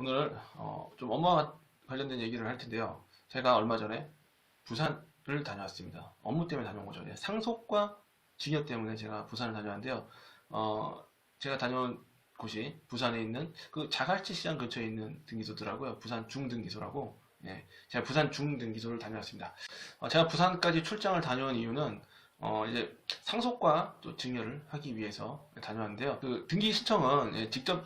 오늘 좀 업무와 관련된 얘기를 할 텐데요. 제가 얼마 전에 부산을 다녀왔습니다. 업무 때문에 다녀온 거죠. 상속과 증여 때문에 제가 부산을 다녀왔는데요. 제가 다녀온 곳이 부산에 있는 그 자갈치 시장 근처에 있는 등기소더라고요. 부산 중등기소라고. 제가 부산 중등기소를 다녀왔습니다. 제가 부산까지 출장을 다녀온 이유는 이제 상속과 또 증여를 하기 위해서 다녀왔는데요. 그 등기 신청은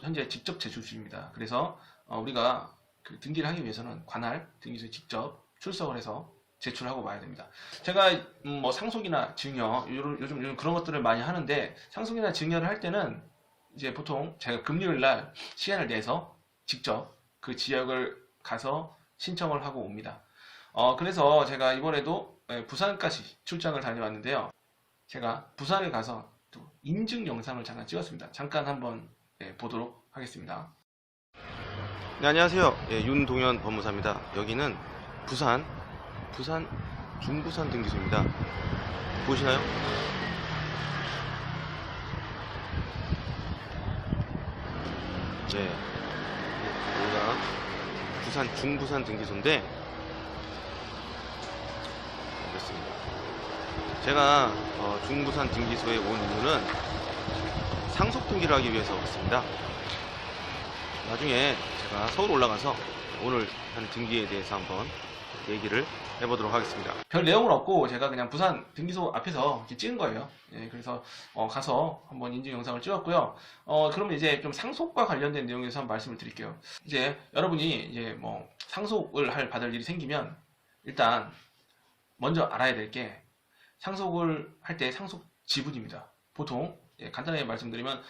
현재 직접 제출 중입니다. 그래서 우리가 그 등기를 하기 위해서는 관할 등기소에 직접 출석을 해서 제출하고 와야 됩니다. 제가 뭐 상속이나 증여 요즘 그런 것들을 많이 하는데, 상속이나 증여를 할 때는 이제 보통 제가 금요일 날 시간을 내서 직접 그 지역을 가서 신청을 하고 옵니다. 그래서 제가 이번에도 부산까지 출장을 다녀왔는데요. 제가 부산에 가서 또 인증 영상을 잠깐 찍었습니다. 잠깐 한번 보도록 하겠습니다. 네, 안녕하세요. 윤동현 법무사입니다. 여기는 부산 중부산 등기소입니다. 보시나요? 네, 여기가 부산 중부산 등기소인데, 알겠습니다. 제가 중부산 등기소에 온 이유는 상속 등기를 하기 위해서 왔습니다. 나중에 제가 서울 올라가서 오늘 하는 등기에 대해서 한번 얘기를 해보도록 하겠습니다. 별 내용은 없고 제가 그냥 부산 등기소 앞에서 이렇게 찍은 거예요. 그래서 가서 한번 인증 영상을 찍었고요. 그러면 이제 좀 상속과 관련된 내용에서 한번 말씀을 드릴게요. 이제 여러분이 이제 뭐 상속을 받을 일이 생기면 일단 먼저 알아야 될 게, 상속을 할 때 상속 지분입니다. 보통 간단하게 말씀드리면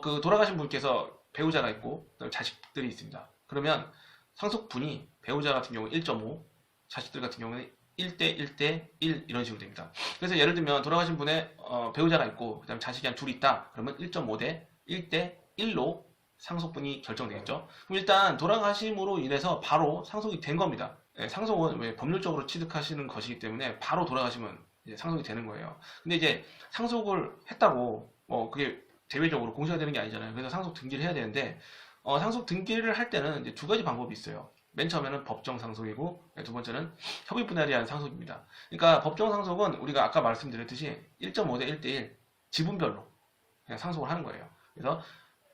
그 돌아가신 분께서 배우자가 있고 자식들이 있습니다. 그러면 상속분이 배우자 같은 경우 1.5, 자식들 같은 경우는 1대 1대 1 이런 식으로 됩니다. 그래서 예를 들면 돌아가신 분의 배우자가 있고 그다음 자식이 한 둘 있다. 그러면 1.5대 1대 1로 상속분이 결정되겠죠. 그럼 일단 돌아가심으로 인해서 바로 상속이 된 겁니다. 상속은 왜 법률적으로 취득하시는 것이기 때문에 바로 돌아가시면 이제 상속이 되는 거예요. 근데 이제 상속을 했다고 그게 대외적으로 공시가 되는 게 아니잖아요. 그래서 상속 등기를 해야 되는데, 상속 등기를 할 때는 이제 두 가지 방법이 있어요. 맨 처음에는 법정 상속이고, 두 번째는 협의 분할에 의한 상속입니다. 그러니까 법정 상속은 우리가 아까 말씀드렸듯이 1.5대 1대1 지분별로 그냥 상속을 하는 거예요. 그래서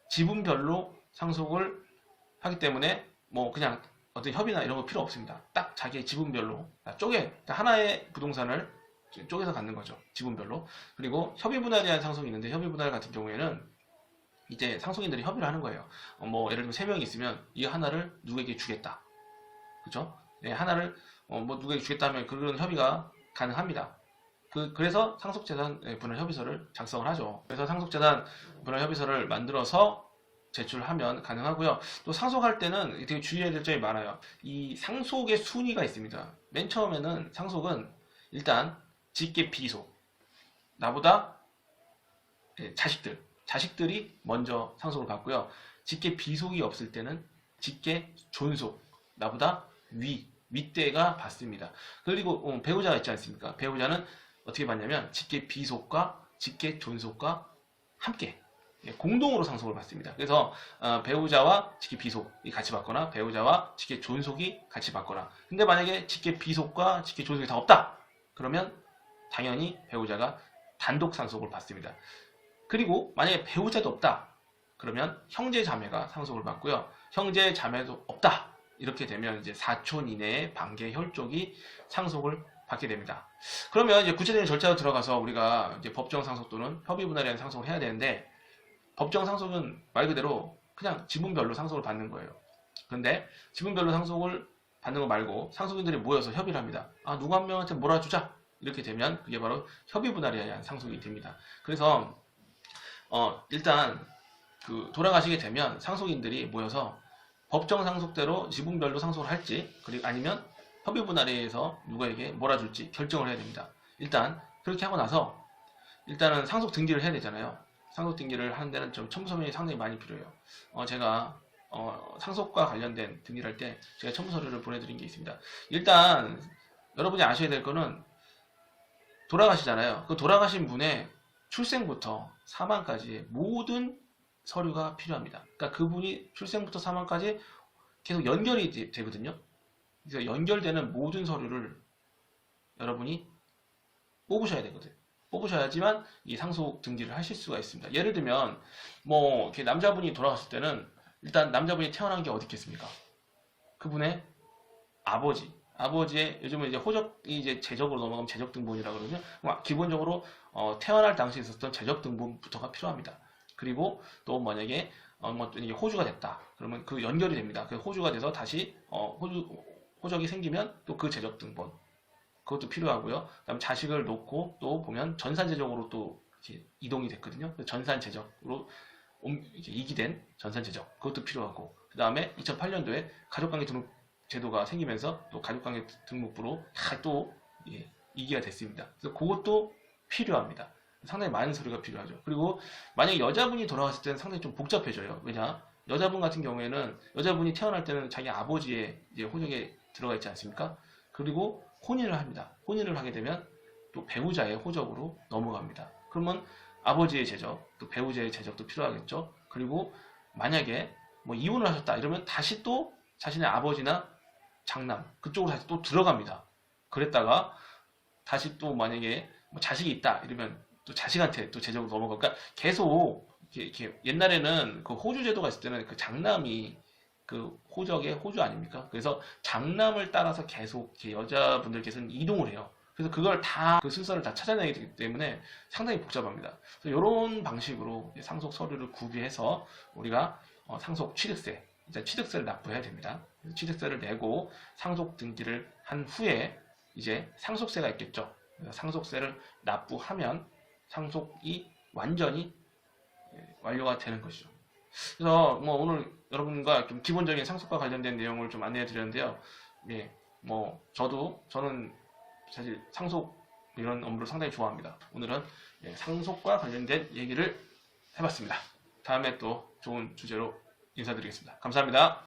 지분별로 상속을 하기 때문에 뭐 그냥 어떤 협의나 이런 거 필요 없습니다. 딱 자기의 지분별로 하나의 부동산을 쪼개서 갖는 거죠. 지분별로. 그리고 협의 분할에 대한 상속이 있는데, 협의 분할 같은 경우에는 이제 상속인들이 협의를 하는 거예요. 뭐 예를 들면 3명이 있으면 이 하나를 누구에게 주겠다. 그죠? 하나를 뭐 누구에게 주겠다 하면 그런 협의가 가능합니다. 그래서 상속재산 분할 협의서를 작성을 하죠. 그래서 상속재산 분할 협의서를 만들어서 제출하면 가능하고요. 또 상속할 때는 되게 주의해야 될 점이 많아요. 이 상속의 순위가 있습니다. 맨 처음에는 상속은 일단 직계 비속, 나보다 자식들이 먼저 상속을 받고요. 직계 비속이 없을 때는 직계 존속, 나보다 윗대가 받습니다. 그리고 배우자가 있지 않습니까? 배우자는 어떻게 받냐면 직계 비속과 직계 존속과 함께 공동으로 상속을 받습니다. 그래서 배우자와 직계 비속이 같이 받거나 배우자와 직계 존속이 같이 받거나, 근데 만약에 직계 비속과 직계 존속이 다 없다 그러면 당연히 배우자가 단독 상속을 받습니다. 그리고 만약에 배우자도 없다 그러면 형제 자매가 상속을 받고요. 형제 자매도 없다 이렇게 되면 이제 사촌 이내의 반계 혈족이 상속을 받게 됩니다. 그러면 이제 구체적인 절차로 들어가서 우리가 이제 법정 상속 또는 협의 분할에 대한 상속을 해야 되는데, 법정 상속은 말 그대로 그냥 지분별로 상속을 받는 거예요. 그런데 지분별로 상속을 받는 거 말고 상속인들이 모여서 협의를 합니다. 누구 한 명한테 몰아주자 이렇게 되면 그게 바로 협의 분할에 의한 상속이 됩니다. 그래서 일단 그 돌아가시게 되면 상속인들이 모여서 법정 상속대로 지분별로 상속을 할지, 그리고 아니면 협의 분할에 의해서 누구에게 몰아줄지 결정을 해야 됩니다. 일단 그렇게 하고 나서 일단은 상속 등기를 해야 되잖아요. 상속 등기를 하는 데는 좀 첨부서면이 상당히 많이 필요해요. 제가 상속과 관련된 등기를 할 때 제가 첨부 서류를 보내드린 게 있습니다. 일단 여러분이 아셔야 될 거는, 돌아가시잖아요. 그 돌아가신 분의 출생부터 사망까지 모든 서류가 필요합니다. 그러니까 그분이 출생부터 사망까지 계속 연결이 되거든요. 그래서 연결되는 모든 서류를 여러분이 뽑으셔야 되거든요. 뽑으셔야지만 이 상속 등기를 하실 수가 있습니다. 예를 들면 뭐 이렇게 남자분이 돌아갔을 때는 일단 남자분이 태어난 게 어디 있겠습니까? 그분의 아버지의 요즘은 이제 호적이 이제 제적으로 넘어가면 제적 등본이라고 그러거든요. 기본적으로 태어날 당시에 있었던 제적 등본부터가 필요합니다. 그리고 또 만약에 뭐 이게 호주가 됐다. 그러면 그 연결이 됩니다. 그 호주가 돼서 다시 호적이 생기면 또 그 제적 등본 그것도 필요하고요. 그다음 자식을 놓고 또 보면 전산제적으로 또 이렇게 이동이 됐거든요. 전산제적으로 이기된 전산제적 그것도 필요하고 그 다음에 2008년도에 가족관계 등록 제도가 생기면서 또 가족관계 등록부로 또 이기가 됐습니다. 그래서 그것도 필요합니다. 상당히 많은 서류가 필요하죠. 그리고 만약에 여자분이 돌아갔을 때는 상당히 좀 복잡해져요. 왜냐? 여자분 같은 경우에는 여자분이 태어날 때는 자기 아버지의 이제 호적에 들어가 있지 않습니까? 그리고 혼인을 합니다. 혼인을 하게 되면 또 배우자의 호적으로 넘어갑니다. 그러면 아버지의 제적, 또 배우자의 제적도 필요하겠죠. 그리고 만약에 뭐 이혼을 하셨다 이러면 다시 또 자신의 아버지나 장남 그쪽으로 다시 또 들어갑니다. 그랬다가 다시 또 만약에 뭐 자식이 있다 이러면 또 자식한테 또 제적으로 넘어가고 그러니까 계속 이렇게 옛날에는 그 호주 제도가 있을 때는 그 장남이 그 호적의 호주 아닙니까? 그래서 장남을 따라서 계속 여자분들께서는 이동을 해요. 그래서 그걸 다 그 순서를 다 찾아내기 되기 때문에 상당히 복잡합니다. 그래서 이런 방식으로 상속 서류를 구비해서 우리가 상속 취득세, 일단 취득세를 납부해야 됩니다. 취득세를 내고 상속 등기를 한 후에 이제 상속세가 있겠죠. 상속세를 납부하면 상속이 완전히 완료가 되는 것이죠. 그래서 뭐 오늘 여러분과 좀 기본적인 상속과 관련된 내용을 좀 안내해 드렸는데요. 예, 뭐 저는 사실 상속 이런 업무를 상당히 좋아합니다. 오늘은 상속과 관련된 얘기를 해봤습니다. 다음에 또 좋은 주제로 인사드리겠습니다. 감사합니다.